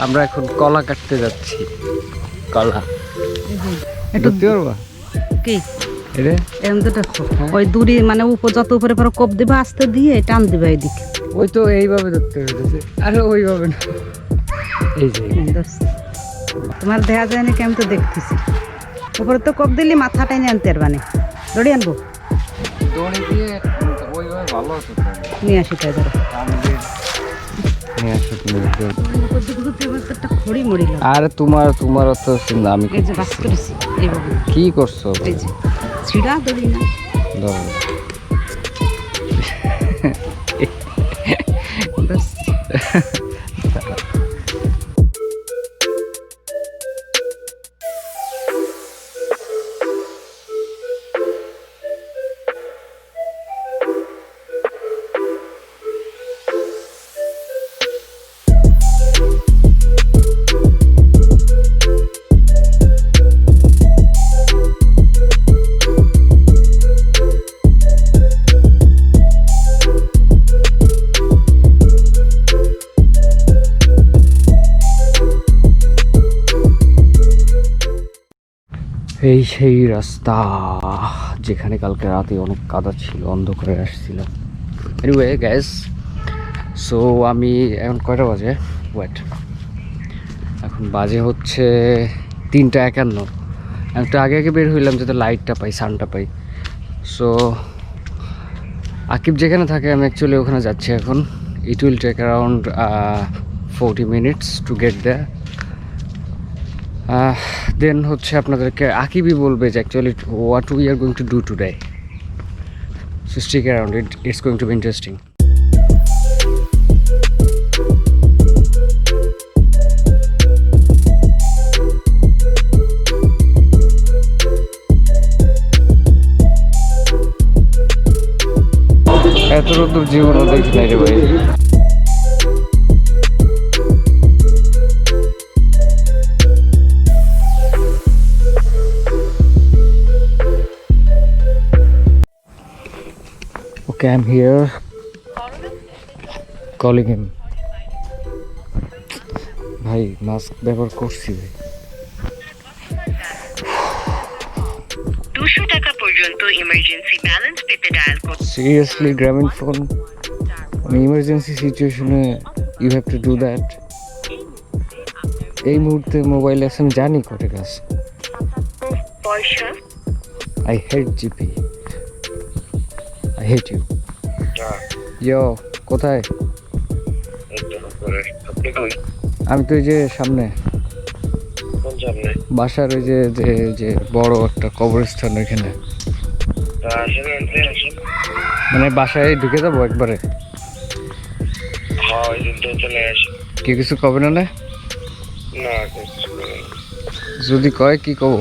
আমরা এখন কলা কাটতে যাচ্ছি। কলা ধরতে পারবা কি এটা? এরকম তো দেখো ওই দূরে মানে যত উপরে পারো কোপ দিবা আস্তে দিয়ে টান দিবা এইদিকে। ওই তো এইভাবে ধরতে হইতেছে, আরে ওইভাবে না, এই যে তোমার দেখা যায় না কি? আমি তো দেখতেছি উপরে তো কোপ দিলি মাথাটাই নিয়ে আনতে পারবা না। দড়ি আনবো, দড়ি দিয়ে ওইভাবে ভালো হতো। নিয়ে আসি তাই ধরো। একটা খড়ি মরি আরে তোমার অত চিন্তা আমি এই যে বাস করেছি এইভাবে। কি করছো? এই যে ছিড়া দড়ি না বাস। এই সেই রাস্তা যেখানে কালকে রাতে অনেক কাদা ছিল, অন্ধকারে আসছিলাম। এনিওয়ে গ্যাস, সো আমি এখন কয়টা বাজে? ওয়েট, এখন বাজে হচ্ছে 3:51। একটু আগে আগে বের হইলাম যাতে লাইটটা পাই, সানটা পাই। সো আকিব যেখানে থাকে আমি অ্যাকচুয়ালি ওখানে যাচ্ছি এখন। It will take around 40 minutes to get there. Then হচ্ছে আপনাদেরকে আকিবই বলবে যে actually what we are going to do today. So stick around, it's going to be interesting. এত রোদ্দুর জীবনও দেখি নাই রে ভাই। Okay, I'm here calling him. ভাই মাস্ক ব্যবহার করছি ভাই। 200 টাকা পর্যন্ত ইমার্জেন্সি ব্যালেন্স পেতে ডায়াল করুন। সিরিয়াসলি গ্রামীণ ফোন, ইমার্জেন্সি সিচুয়েশনে you have to do that. এই মুহূর্তে মোবাইল আছে আমি জানি কটে কাজ। পয়সা I hate GP, I hate you. Yo কোথায়? আমি তো ওই যে সামনে বাসার ওই যে যে যে বড় একটা কবরস্থান ওইখানে, মানে বাসায় ঢুকে যাবো একবারে। কি কিছু কবে না? যদি কয় কি কব?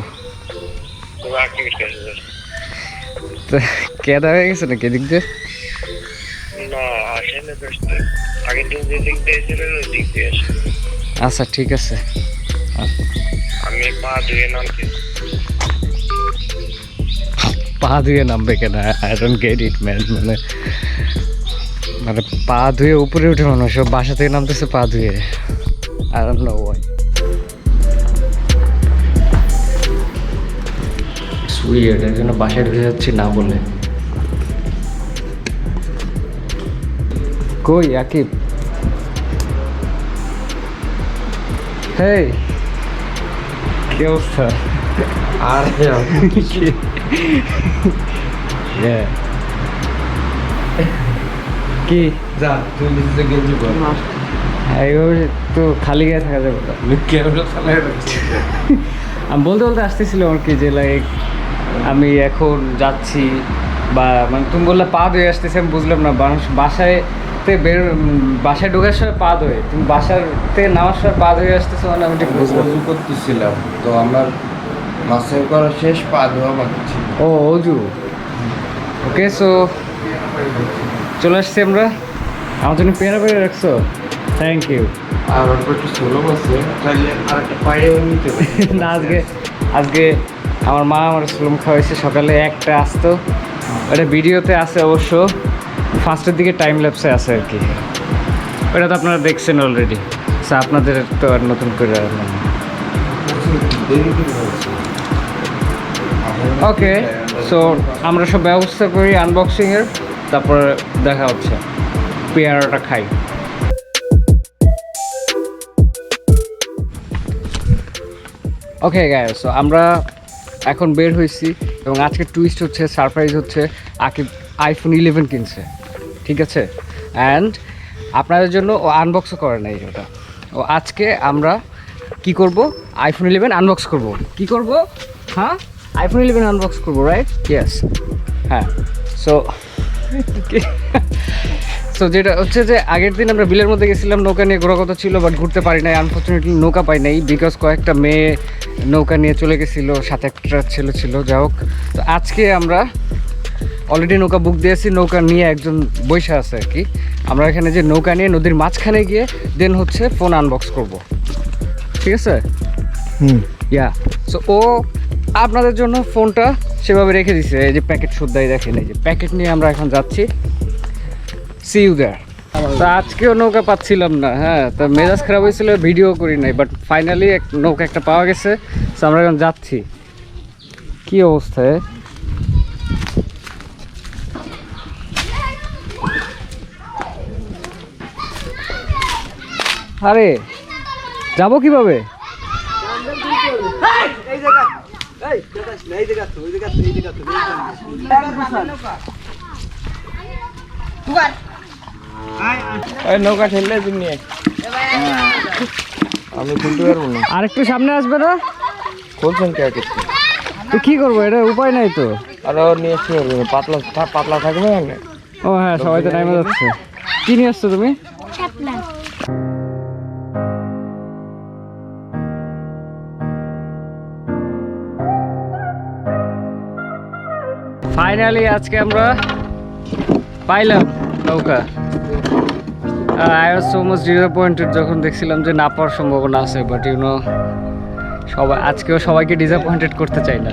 কেদা হয়ে গেছে নাকি এদিক দিয়ে? আচ্ছা ঠিক আছে। পা ধুয়ে নামবে কেন? I don't get it man. মানে পা ধুয়ে উপরে উঠে মানুষ বাসা থেকে নামতেছে পা ধুয়ে। I don't know Y. It's weird, এর জন্য বাসায় ঢুকে যাচ্ছি না বলে। কই আকিব? হেই কি অবস্থা? আর কি যা তুই নিজে গেঞ্জি পর। এইভাবে তো খালি গায়ে থাকা যাবে না। আমি বলতে বলতে আসতেছিলাম আর কি যে লাইক আমি এখন যাচ্ছি, বা মানে তুমি বললে পা ধুয়ে আসতেছি, আমি বুঝলাম না বাসায় বাসায় ঢোকার সময় পা ধুয়ে, তুমি বাসার থেকে নামার সময় পা ধুয়ে আসতেছো, মানে আমি ঠিক বুঝলাম। অজু করতেছিলাম তো আমার মাছের করা শেষ, পা ধোয়া বাকি ছিল। ও অজু, ওকে। সো চলে আসছি আমরা। আমার জন্য পেয়ারা পেয়ারা রাখছো, থ্যাংক ইউ। আর অল্প একটু ষোলো আছে, তাহলে আর একটা পায়েও নিতে না আজকে আমার মা আমার সুলম খাওয়াইছে সকালে, একটা আসতো, ওটা ভিডিওতে আছে অবশ্য, ফার্স্টের দিকে টাইম ল্যাপসে আছে আর কি, ওটা তো আপনারা দেখছেন অলরেডি। আচ্ছা, আপনাদের তো আর নতুন করে ওকে। সো আমরা সব ব্যবস্থা করি আনবক্সিংয়ের, তারপরে দেখা হচ্ছে। পেয়ারাটা খাই। ওকে গাইস, সো আমরা এখন বের হয়েছি এবং আজকে টুইস্ট হচ্ছে, সারপ্রাইজ হচ্ছে, আকিব আইফোন 11 কিনছে, ঠিক আছে? অ্যান্ড আপনাদের জন্য ও আনবক্সও করে নাই ওটা। ও আজকে আমরা কি করব? আইফোন 11 আনবক্স করব। কি করব? হ্যাঁ, আইফোন 11 আনবক্স করব, রাইট? ইয়েস, হ্যাঁ। সো সো যেটা হচ্ছে যে আগের দিন আমরা বিলের মধ্যে গেছিলাম, নৌকা নিয়ে ঘোরা কথা ছিল, বাট ঘুরতে পারি নাই। আনফর্চুনেটলি নৌকা পাই নাই, বিকজ কয়েকটা মেয়ে নৌকা নিয়ে চলে গেছিলো, সাথে একটা ছেলে ছিল। যাই হোক, তো আজকে আমরা অলরেডি নৌকা বুক দিয়েছি, নৌকা নিয়ে একজন বৈশা আছে আর কি। আমরা এখানে যে নৌকা নিয়ে নদীর মাঝখানে গিয়ে দেন হচ্ছে ফোন আনবক্স করব, ঠিক আছে? ইয়া, সো ও আপনাদের জন্য ফোনটা সেভাবে রেখে দিছে, এই যে প্যাকেট শুদ্ধাই দেখেন, এই যে প্যাকেট নিয়ে আমরা এখন যাচ্ছি। See you there. তো আজকেও নৌকা পাচ্ছিলাম না, হ্যাঁ, তো মেজাজ খারাপ হয়েছিল, ভিডিও করি নাই, বাট ফাইনালি নৌকা একটা পাওয়া গেছে। তো আমরা এখন যাচ্ছি। কি অবস্থায়? আরে যাবো কিভাবে? নৌকা ঠেললে তুমি আমি খুলতে পারবো না। আর একটু সামনে আসবে না? খুলছেন কে? তো কি করবো, এটা উপায় নাই তো। আর নিয়ে এসে পাতলা পাতলা থাকবে না। ও হ্যাঁ, সবাই তো টাইমে যাচ্ছে। কি নিয়ে আসছো তুমি? ফাইনালি আজকে আমরা পাইলাম নৌকা। I was so much disappointed যখন দেখছিলাম যে না পাওয়ার সম্ভাবনা আছে, বাট ইউ নো, সবাই আজকেও সবাইকে ডিসঅ্যাপয়েন্টেড করতে চাই না।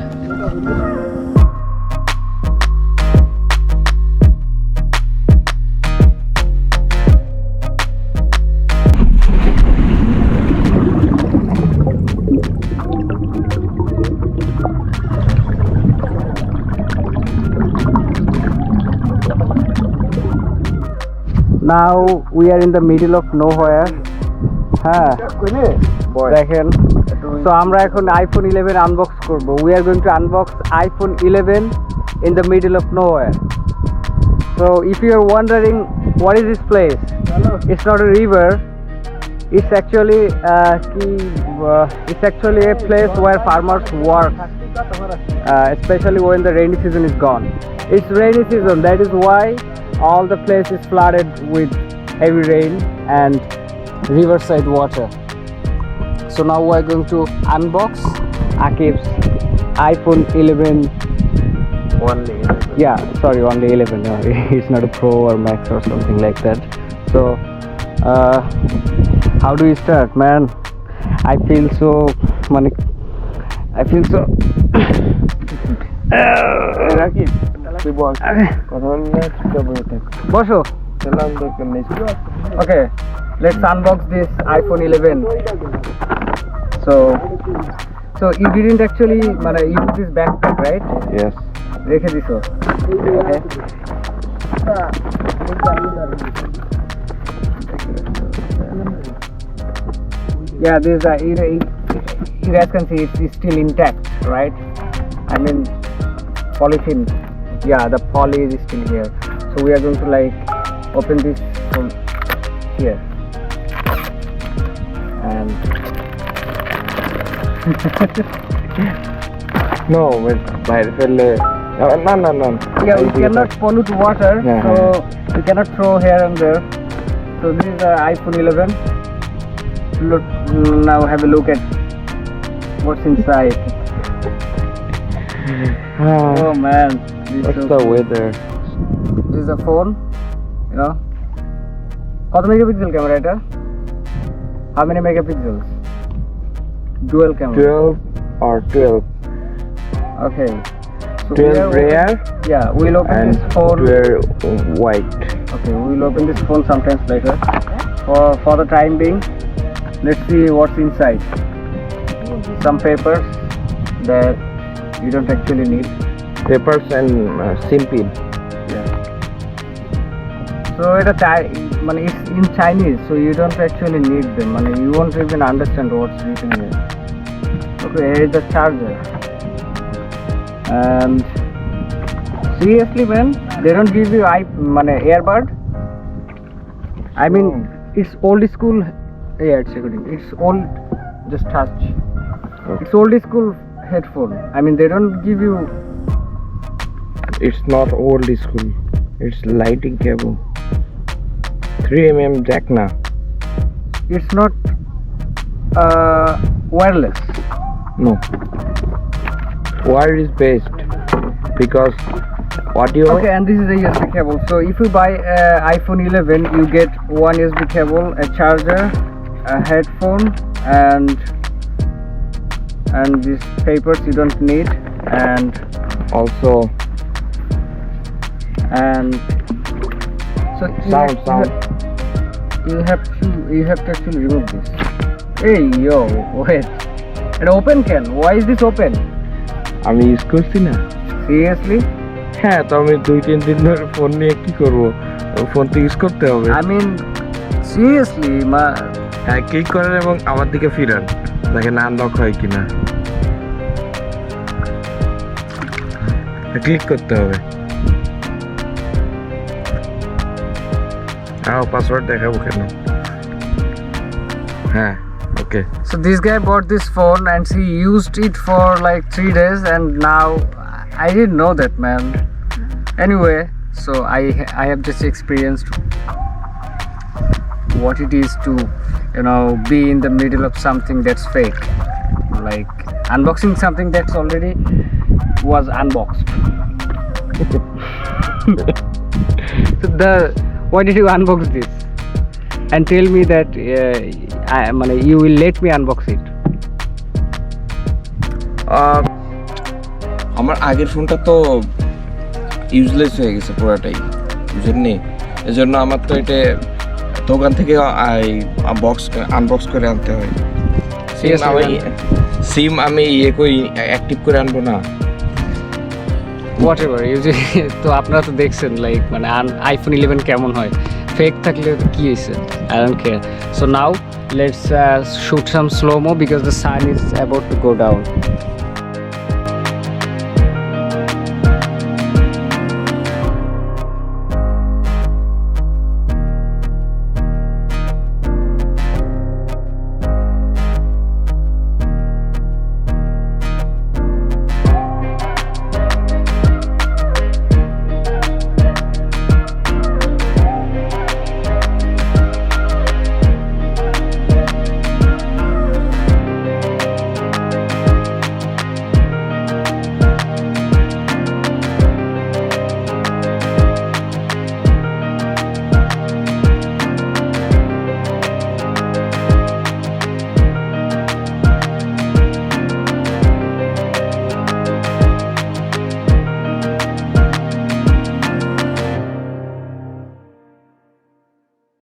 Now we are in the middle of nowhere. হ্যাঁ দেখেন, so আমরা এখন iPhone 11 আনবক্স করব. We are going to unbox iPhone 11 in the middle of nowhere. So if you are wondering what is this place, it's not a river. It's actually a place where farmers work, especially when the rainy season is gone. It's rainy season, that is why all the place is flooded with heavy rain and riverside water. So now we are going to unbox Akib's iPhone 11. Only Yeah, sorry, only 11. No, it's not a Pro or Max or something like that. So how do we start, man? I feel so রাখি তুই বল কথা বললে বসো। Okay, let's unbox this iPhone 11. So you didn't actually use this backpack, right? Yes. রেখে দিছো? Okay. Yeah, this you guys can see it's still intact, right? I mean polythene. Yeah, the poly is still here. So we are going to open this from here and No, wait, বাইরে ফেললে no. yeah, we cannot pollute water, so we cannot throw here and there. So this is the iPhone 11. Look, now have a look at what's inside. Oh man, What's the weather? This is a phone, you know. কত megapixel camera এটা? How many megapixels? Dual camera. 12 or 12. Okay. So 12 rear. Yeah, we'll open and this phone. 12 white. Okay, we'll open this phone sometimes later. For the time being, let's see what's inside. Some papers that you don't actually need. Papers and simple. Yeah. So it's in Chinese, so you don't actually need them. You won't even understand what's written here. Okay, here is the charger. And seriously, man, they don't give you earbud. I mean, it's old school. Yeah, it's recording. It's old. Just touch. It's old school headphone. I mean, they don't give you. It's not old school. It's lighting cable. 3mm jack na. It's not wireless. No. Wire is best because audio. Okay, and this is a USB cable. So if you buy iPhone 11, you get one USB cable, a charger, a headphone, and these papers you don't need, and Also so sound. You have to actually remove this. Hey yo, wait. An open can. Why is this open? আমি use করছি না। Seriously? হ্যাঁ, তো আমি 2-3 দিন ধরে phone নিয়ে কি করবো? ফোন তো ইউজ করতে হবে। I mean, seriously, হ্যাঁ, ক্লিক করেন এবং আমার দিকে ফিরান, দেখেন আনলক হয় কিনা। ক্লিক করতে হবে। পাসওয়ার্ড দেখাবো কেন? হ্যাঁ, okay. So this guy bought this phone and he used it for like 3 days, and now I didn't know that, man. Anyway, so I have just experienced what it is to be in the middle of something that's fake, like unboxing something that's already was unboxed. So why did you unbox this and tell me that you will let me unbox it? আমার আগের ফোনটা তো useless হয়ে গেছে পুরোটাই, বুঝলেন? এজন্য আমার তো এটা দোকান থেকে আনবক্স করে আনতে হয়। সিম আমি অ্যাক্টিভ করে আনবো না। Whatever, তো আপনারা তো দেখছেন iPhone 11 কেমন হয়, ফেক থাকলে কি হয়েছে, I don't care. So now let's shoot some slow-mo because the sun is about to go down.